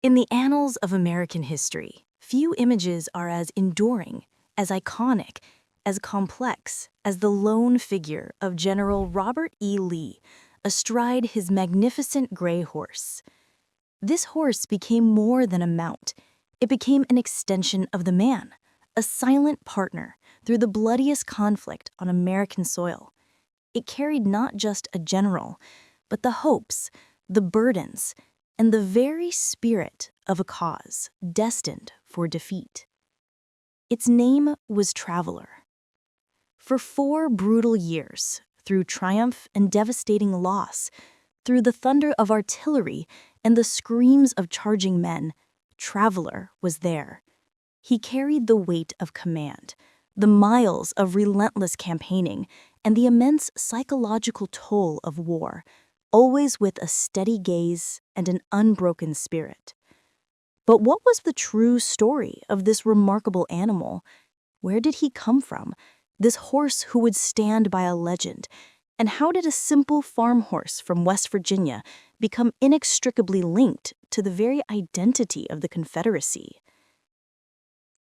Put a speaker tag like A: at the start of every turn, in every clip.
A: In the annals of American history, few images are as enduring, as iconic, as complex as the lone figure of General Robert E. Lee astride his magnificent gray horse. This horse became more than a mount. It became an extension of the man, a silent partner through the bloodiest conflict on American soil. It carried not just a general, but the hopes, the burdens, and the very spirit of a cause destined for defeat. Its name was Traveler. For 4 brutal years, through triumph and devastating loss, through the thunder of artillery and the screams of charging men, Traveler was there. He carried the weight of command, the miles of relentless campaigning, and the immense psychological toll of war, always with a steady gaze and an unbroken spirit. But what was the true story of this remarkable animal? Where did he come from, this horse who would stand by a legend? And how did a simple farm horse from West Virginia become inextricably linked to the very identity of the Confederacy?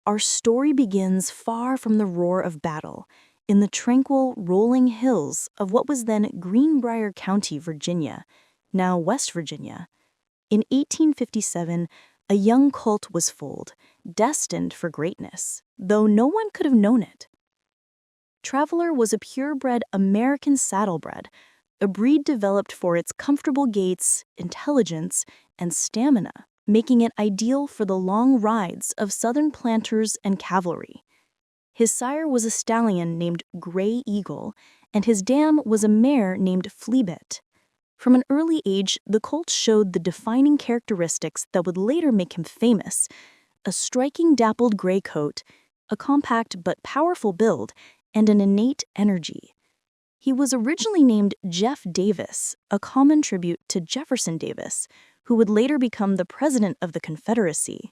A: Our story begins far from the roar of battle, in the tranquil, rolling hills of what was then Greenbrier County, Virginia, now West Virginia. In 1857, a young colt was foaled, destined for greatness, though no one could have known it. Traveler was a purebred American saddlebred, a breed developed for its comfortable gaits, intelligence, and stamina, making it ideal for the long rides of Southern planters and cavalry. His sire was a stallion named Gray Eagle, and his dam was a mare named Fleabit. From an early age, the colt showed the defining characteristics that would later make him famous: a striking dappled gray coat, a compact but powerful build, and an innate energy. He was originally named Jeff Davis, a common tribute to Jefferson Davis, who would later become the president of the Confederacy.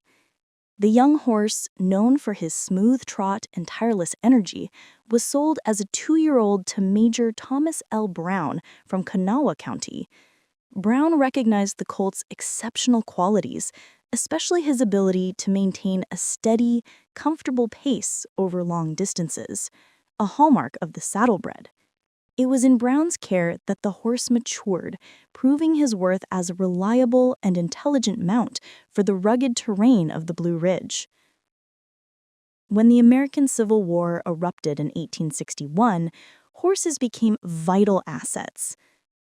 A: The young horse, known for his smooth trot and tireless energy, was sold as a 2-year-old to Major Thomas L. Brown from Kanawha County. Brown recognized the colt's exceptional qualities, especially his ability to maintain a steady, comfortable pace over long distances, a hallmark of the saddlebred. It was in Brown's care that the horse matured, proving his worth as a reliable and intelligent mount for the rugged terrain of the Blue Ridge. When the American Civil War erupted in 1861, horses became vital assets.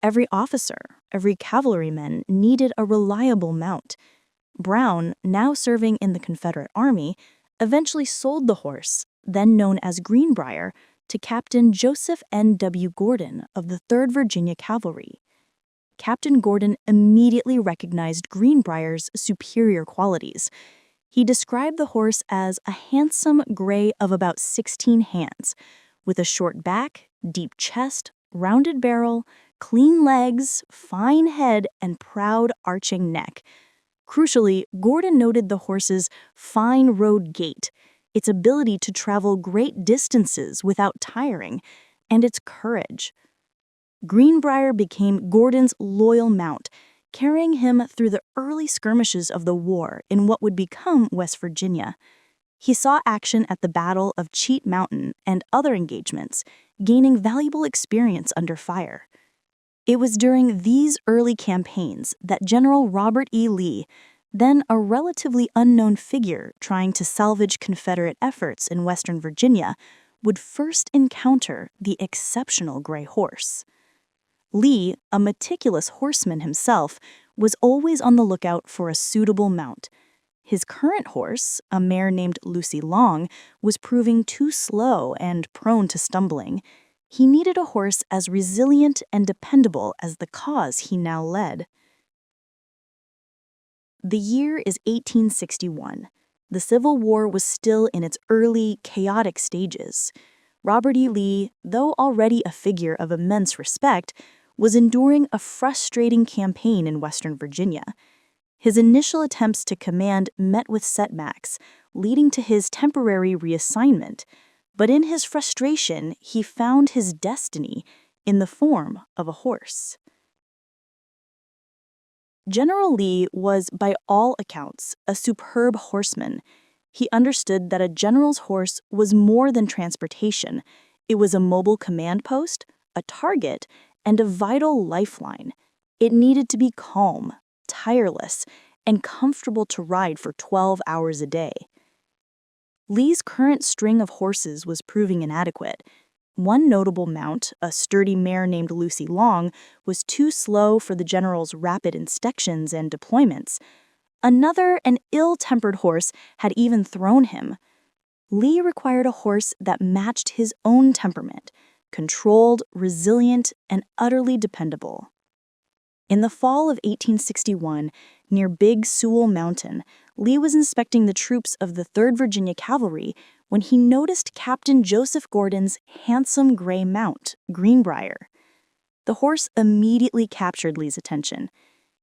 A: Every officer, every cavalryman needed a reliable mount. Brown, now serving in the Confederate Army, eventually sold the horse, then known as Greenbrier, to Captain Joseph N. W. Gordon of the 3rd Virginia Cavalry. Captain Gordon immediately recognized Greenbrier's superior qualities. He described the horse as a handsome gray of about 16 hands, with a short back, deep chest, rounded barrel, clean legs, fine head, and proud arching neck. Crucially, Gordon noted the horse's fine road gait, its ability to travel great distances without tiring, and its courage. Greenbrier became Gordon's loyal mount, carrying him through the early skirmishes of the war in what would become West Virginia. He saw action at the Battle of Cheat Mountain and other engagements, gaining valuable experience under fire. It was during these early campaigns that General Robert E. Lee, then a relatively unknown figure trying to salvage Confederate efforts in Western Virginia, would first encounter the exceptional gray horse. Lee, a meticulous horseman himself, was always on the lookout for a suitable mount. His current horse, a mare named Lucy Long, was proving too slow and prone to stumbling. He needed a horse as resilient and dependable as the cause he now led. The year is 1861. The Civil War was still in its early, chaotic stages. Robert E. Lee, though already a figure of immense respect, was enduring a frustrating campaign in Western Virginia. His initial attempts to command met with setbacks, leading to his temporary reassignment. But in his frustration, he found his destiny in the form of a horse. General Lee was, by all accounts, a superb horseman. He understood that a general's horse was more than transportation. It was a mobile command post, a target, and a vital lifeline. It needed to be calm, tireless, and comfortable to ride for 12 hours a day. Lee's current string of horses was proving inadequate. One notable mount, a sturdy mare named Lucy Long, was too slow for the general's rapid inspections and deployments. Another, an ill-tempered horse, had even thrown him. Lee required a horse that matched his own temperament, controlled, resilient, and utterly dependable. In the fall of 1861, near Big Sewell Mountain, Lee was inspecting the troops of the 3rd Virginia Cavalry when he noticed Captain Joseph Gordon's handsome gray mount, Greenbrier. The horse immediately captured Lee's attention.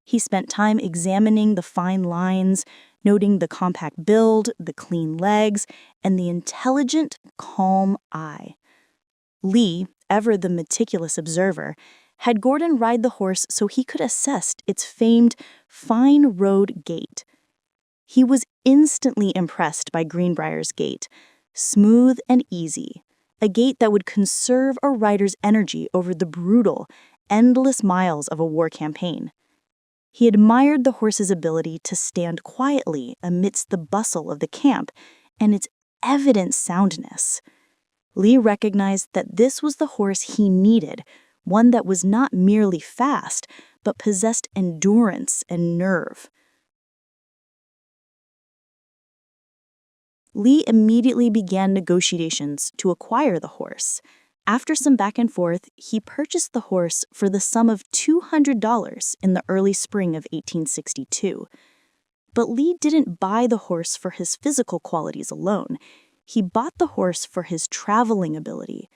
A: He spent time examining the fine lines, noting the compact build, the clean legs, and the intelligent, calm eye. Lee, ever the meticulous observer, had Gordon ride the horse so he could assess its famed fine road gait. He was instantly impressed by Greenbrier's gait, smooth and easy, a gait that would conserve a rider's energy over the brutal, endless miles of a war campaign. He admired the horse's ability to stand quietly amidst the bustle of the camp and its evident soundness. Lee recognized that this was the horse he needed, one that was not merely fast, but possessed endurance and nerve. Lee immediately began negotiations to acquire the horse. After some back and forth, he purchased the horse for the sum of $200 in the early spring of 1862. But Lee didn't buy the horse for his physical qualities alone. He bought the horse for his traveling ability.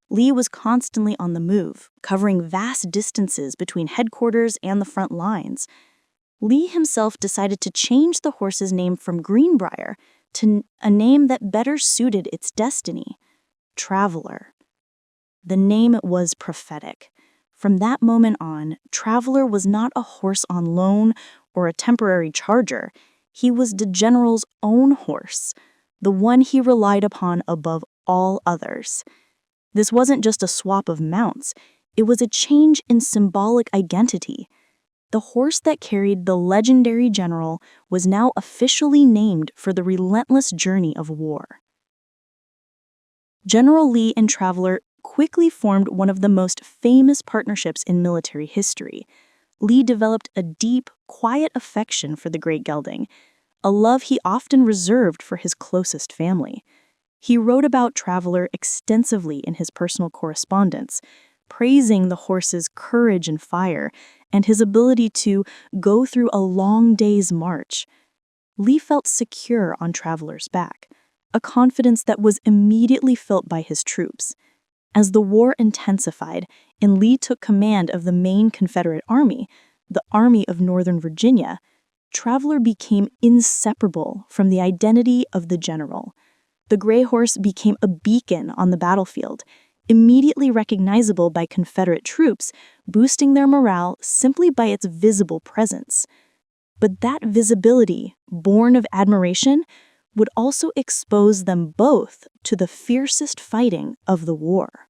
A: Lee was constantly on the move, covering vast distances between headquarters and the front lines. Lee himself decided to change the horse's name from Greenbrier to a name that better suited its destiny, Traveler. The name was prophetic. From that moment on, Traveler was not a horse on loan or a temporary charger. He was the general's own horse, the one he relied upon above all others. This wasn't just a swap of mounts. It was a change in symbolic identity. The horse that carried the legendary general was now officially named for the relentless journey of war. General Lee and Traveler quickly formed one of the most famous partnerships in military history. Lee developed a deep, quiet affection for the great gelding, a love he often reserved for his closest family. He wrote about Traveler extensively in his personal correspondence, praising the horse's courage and fire, and his ability to go through a long day's march. Lee felt secure on Traveler's back, a confidence that was immediately felt by his troops. As the war intensified and Lee took command of the main Confederate Army, the Army of Northern Virginia, Traveler became inseparable from the identity of the general. The gray horse became a beacon on the battlefield, immediately recognizable by Confederate troops, boosting their morale simply by its visible presence. But that visibility, born of admiration, would also expose them both to the fiercest fighting of the war.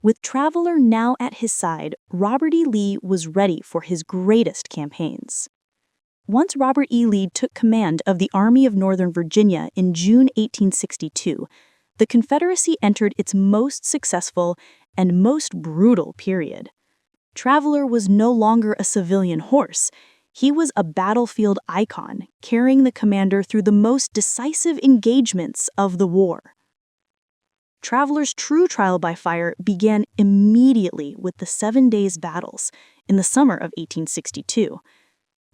A: With Traveler now at his side, Robert E. Lee was ready for his greatest campaigns. Once Robert E. Lee took command of the Army of Northern Virginia in June 1862, the Confederacy entered its most successful and most brutal period. Traveler was no longer a civilian horse. He was a battlefield icon, carrying the commander through the most decisive engagements of the war. Traveler's true trial by fire began immediately with the 7 days battles in the summer of 1862.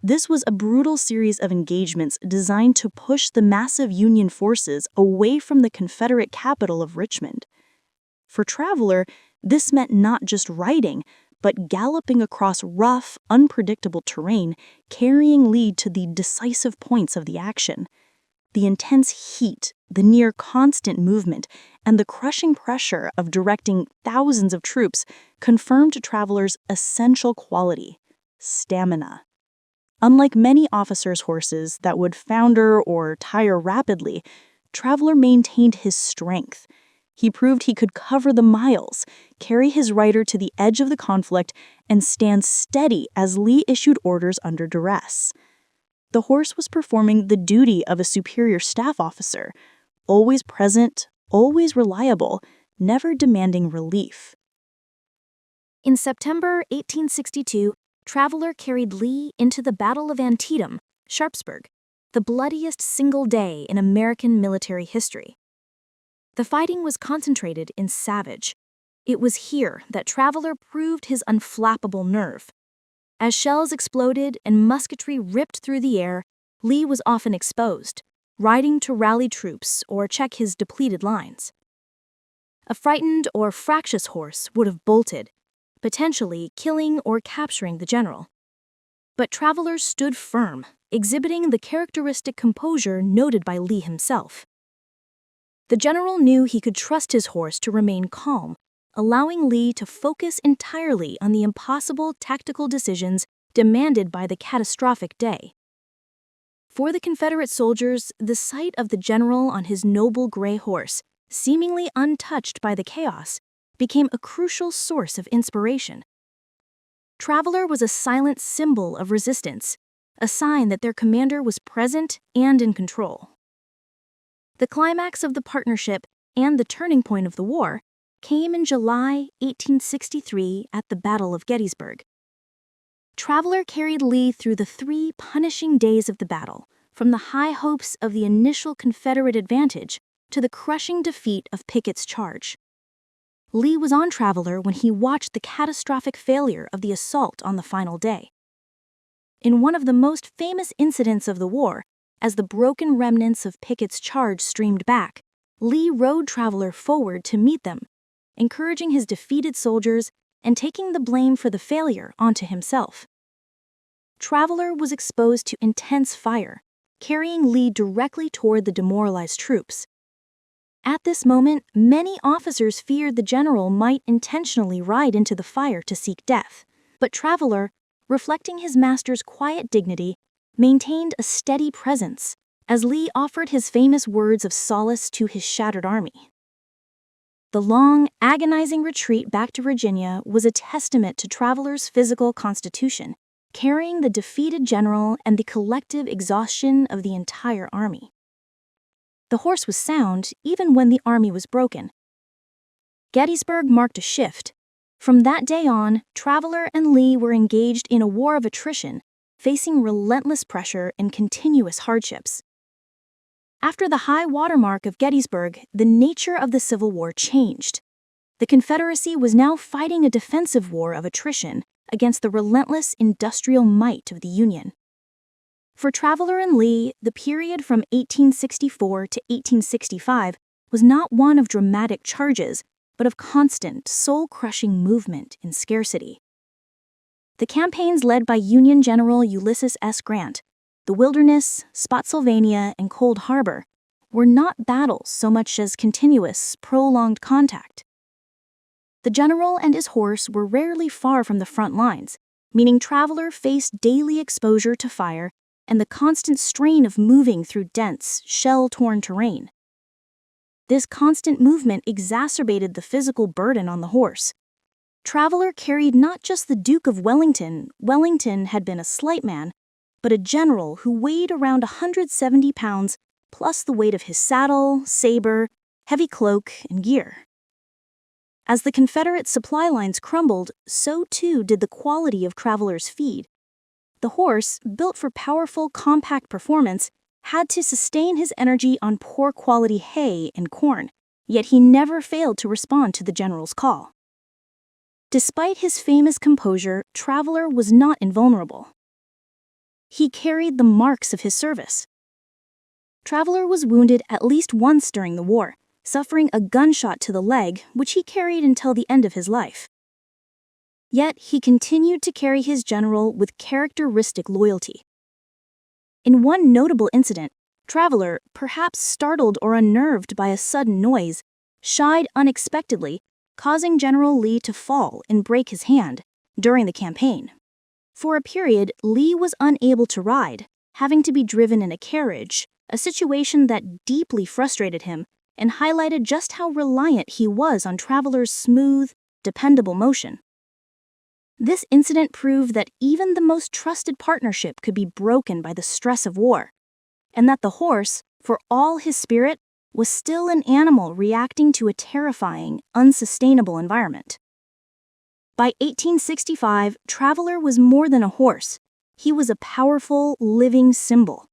A: This was a brutal series of engagements designed to push the massive Union forces away from the Confederate capital of Richmond. For Traveler, this meant not just riding, but galloping across rough, unpredictable terrain, carrying Lee to the decisive points of the action. The intense heat, the near constant movement, and the crushing pressure of directing thousands of troops confirmed Traveler's essential quality: stamina. Unlike many officers' horses that would founder or tire rapidly, Traveler maintained his strength. He proved he could cover the miles, carry his rider to the edge of the conflict, and stand steady as Lee issued orders under duress. The horse was performing the duty of a superior staff officer, always present, always reliable, never demanding relief. In September 1862, Traveler carried Lee into the Battle of Antietam, Sharpsburg, the bloodiest single day in American military history. The fighting was concentrated in Savage. It was here that Traveler proved his unflappable nerve. As shells exploded and musketry ripped through the air, Lee was often exposed, riding to rally troops or check his depleted lines. A frightened or fractious horse would have bolted, potentially killing or capturing the general. But Traveler stood firm, exhibiting the characteristic composure noted by Lee himself. The general knew he could trust his horse to remain calm, allowing Lee to focus entirely on the impossible tactical decisions demanded by the catastrophic day. For the Confederate soldiers, the sight of the general on his noble gray horse, seemingly untouched by the chaos, became a crucial source of inspiration. Traveler was a silent symbol of resistance, a sign that their commander was present and in control. The climax of the partnership and the turning point of the war came in July 1863 at the Battle of Gettysburg. Traveler carried Lee through the 3 punishing days of the battle, from the high hopes of the initial Confederate advantage to the crushing defeat of Pickett's charge. Lee was on Traveler when he watched the catastrophic failure of the assault on the final day. In one of the most famous incidents of the war, as the broken remnants of Pickett's charge streamed back, Lee rode Traveler forward to meet them, encouraging his defeated soldiers and taking the blame for the failure onto himself. Traveler was exposed to intense fire, carrying Lee directly toward the demoralized troops. At this moment, many officers feared the general might intentionally ride into the fire to seek death, but Traveler, reflecting his master's quiet dignity, maintained a steady presence as Lee offered his famous words of solace to his shattered army. The long, agonizing retreat back to Virginia was a testament to Traveler's physical constitution, carrying the defeated general and the collective exhaustion of the entire army. The horse was sound even when the army was broken. Gettysburg marked a shift. From that day on, Traveler and Lee were engaged in a war of attrition, facing relentless pressure and continuous hardships. After the high watermark of Gettysburg, the nature of the Civil War changed. The Confederacy was now fighting a defensive war of attrition against the relentless industrial might of the Union. For Traveler and Lee, the period from 1864 to 1865 was not one of dramatic charges, but of constant, soul-crushing movement in scarcity. The campaigns led by Union General Ulysses S. Grant, the Wilderness, Spotsylvania, and Cold Harbor, were not battles so much as continuous, prolonged contact. The general and his horse were rarely far from the front lines, meaning Traveler faced daily exposure to fire and the constant strain of moving through dense, shell-torn terrain. This constant movement exacerbated the physical burden on the horse. Traveler carried not just the Duke of Wellington had been a slight man, but a general who weighed around 170 pounds, plus the weight of his saddle, saber, heavy cloak, and gear. As the Confederate supply lines crumbled, so too did the quality of Traveler's feed. The horse, built for powerful, compact performance, had to sustain his energy on poor quality hay and corn, yet he never failed to respond to the general's call. Despite his famous composure, Traveler was not invulnerable. He carried the marks of his service. Traveler was wounded at least once during the war, suffering a gunshot to the leg, which he carried until the end of his life. Yet he continued to carry his general with characteristic loyalty. In one notable incident, Traveler, perhaps startled or unnerved by a sudden noise, shied unexpectedly, causing General Lee to fall and break his hand during the campaign. For a period, Lee was unable to ride, having to be driven in a carriage, a situation that deeply frustrated him and highlighted just how reliant he was on Traveler's smooth, dependable motion. This incident proved that even the most trusted partnership could be broken by the stress of war, and that the horse, for all his spirit, was still an animal reacting to a terrifying, unsustainable environment. By 1865, Traveler was more than a horse. He was a powerful, living symbol.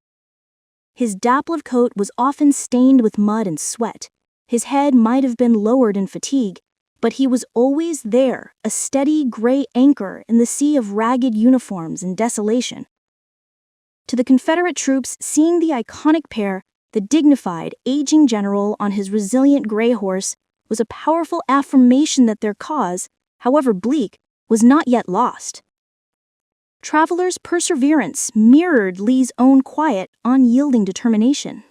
A: His dappled coat was often stained with mud and sweat. His head might have been lowered in fatigue, but he was always there, a steady gray anchor in the sea of ragged uniforms and desolation. To the Confederate troops, seeing the iconic pair, the dignified, aging general on his resilient gray horse, was a powerful affirmation that their cause, however bleak, was not yet lost. Traveler's perseverance mirrored Lee's own quiet, unyielding determination.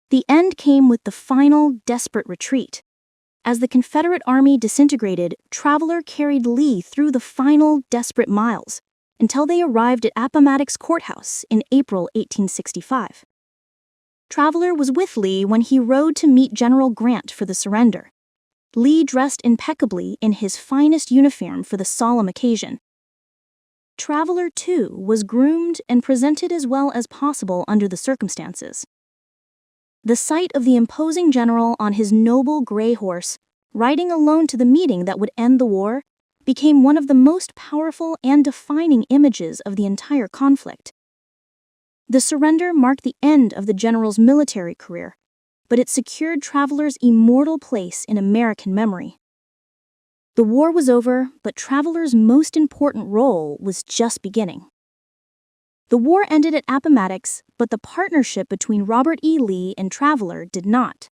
A: The end came with the final, desperate retreat. As the Confederate Army disintegrated, Traveler carried Lee through the final, desperate miles, until they arrived at Appomattox Courthouse in April 1865. Traveler was with Lee when he rode to meet General Grant for the surrender. Lee dressed impeccably in his finest uniform for the solemn occasion. Traveler, too, was groomed and presented as well as possible under the circumstances. The sight of the imposing general on his noble gray horse, riding alone to the meeting that would end the war, became one of the most powerful and defining images of the entire conflict. The surrender marked the end of the general's military career, but it secured Traveler's immortal place in American memory. The war was over, but Traveler's most important role was just beginning. The war ended at Appomattox, but the partnership between Robert E. Lee and Traveler did not.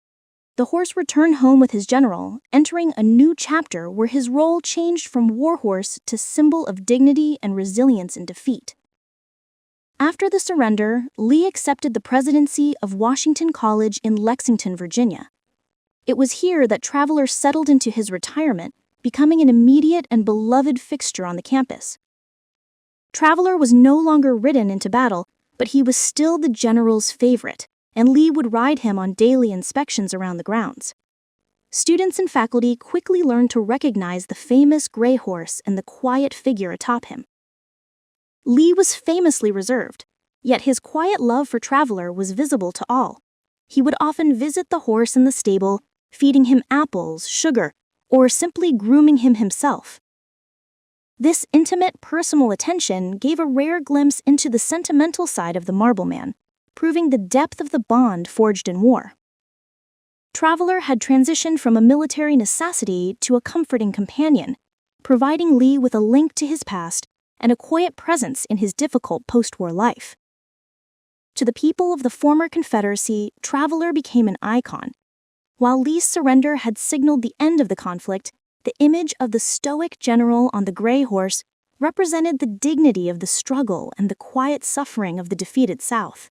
A: The horse returned home with his general, entering a new chapter where his role changed from warhorse to symbol of dignity and resilience in defeat. After the surrender, Lee accepted the presidency of Washington College in Lexington, Virginia. It was here that Traveler settled into his retirement, becoming an immediate and beloved fixture on the campus. Traveler was no longer ridden into battle, but he was still the general's favorite, and Lee would ride him on daily inspections around the grounds. Students and faculty quickly learned to recognize the famous gray horse and the quiet figure atop him. Lee was famously reserved, yet his quiet love for Traveler was visible to all. He would often visit the horse in the stable, feeding him apples, sugar, or simply grooming him himself. This intimate, personal attention gave a rare glimpse into the sentimental side of the Marble Man, proving the depth of the bond forged in war. Traveler had transitioned from a military necessity to a comforting companion, providing Lee with a link to his past and a quiet presence in his difficult post-war life. To the people of the former Confederacy, Traveler became an icon. While Lee's surrender had signaled the end of the conflict, the image of the stoic general on the gray horse represented the dignity of the struggle and the quiet suffering of the defeated South.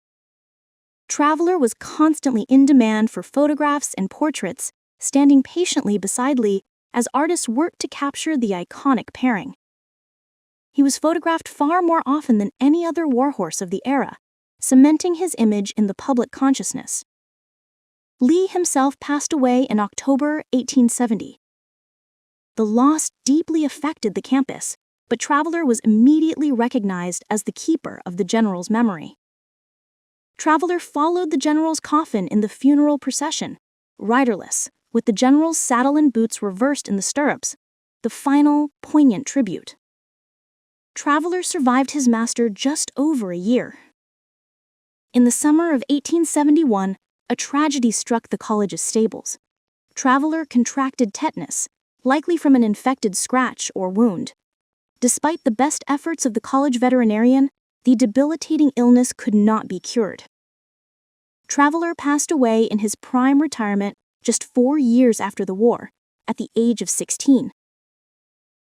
A: Traveler was constantly in demand for photographs and portraits, standing patiently beside Lee as artists worked to capture the iconic pairing. He was photographed far more often than any other warhorse of the era, cementing his image in the public consciousness. Lee himself passed away in October 1870. The loss deeply affected the campus, but Traveler was immediately recognized as the keeper of the general's memory. Traveler followed the general's coffin in the funeral procession, riderless, with the general's saddle and boots reversed in the stirrups, the final, poignant tribute. Traveler survived his master just over a year. In the summer of 1871, a tragedy struck the college's stables. Traveler contracted tetanus, likely from an infected scratch or wound. Despite the best efforts of the college veterinarian, the debilitating illness could not be cured. Traveler passed away in his prime retirement just 4 years after the war, at the age of 16.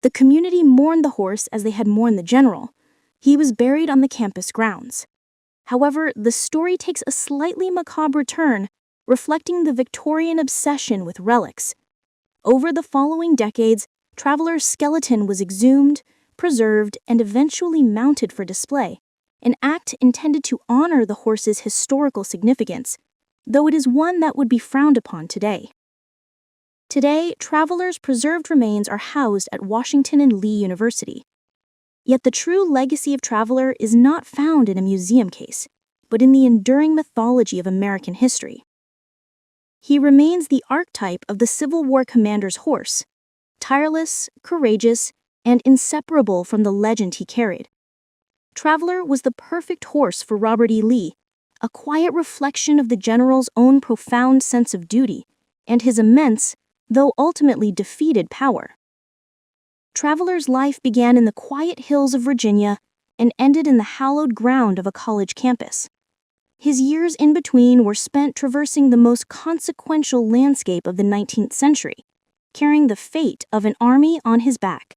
A: The community mourned the horse as they had mourned the general. He was buried on the campus grounds. However, the story takes a slightly macabre turn, reflecting the Victorian obsession with relics. Over the following decades, Traveler's skeleton was exhumed, preserved, and eventually mounted for display, an act intended to honor the horse's historical significance, though it is one that would be frowned upon today. Today, Traveler's preserved remains are housed at Washington and Lee University. Yet the true legacy of Traveler is not found in a museum case, but in the enduring mythology of American history. He remains the archetype of the Civil War commander's horse, tireless, courageous, and inseparable from the legend he carried. Traveler was the perfect horse for Robert E. Lee, a quiet reflection of the general's own profound sense of duty and his immense, though ultimately defeated, power. Traveler's life began in the quiet hills of Virginia and ended in the hallowed ground of a college campus. His years in between were spent traversing the most consequential landscape of the 19th century, carrying the fate of an army on his back.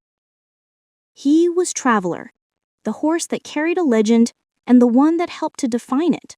A: He was Traveler, the horse that carried a legend and the one that helped to define it.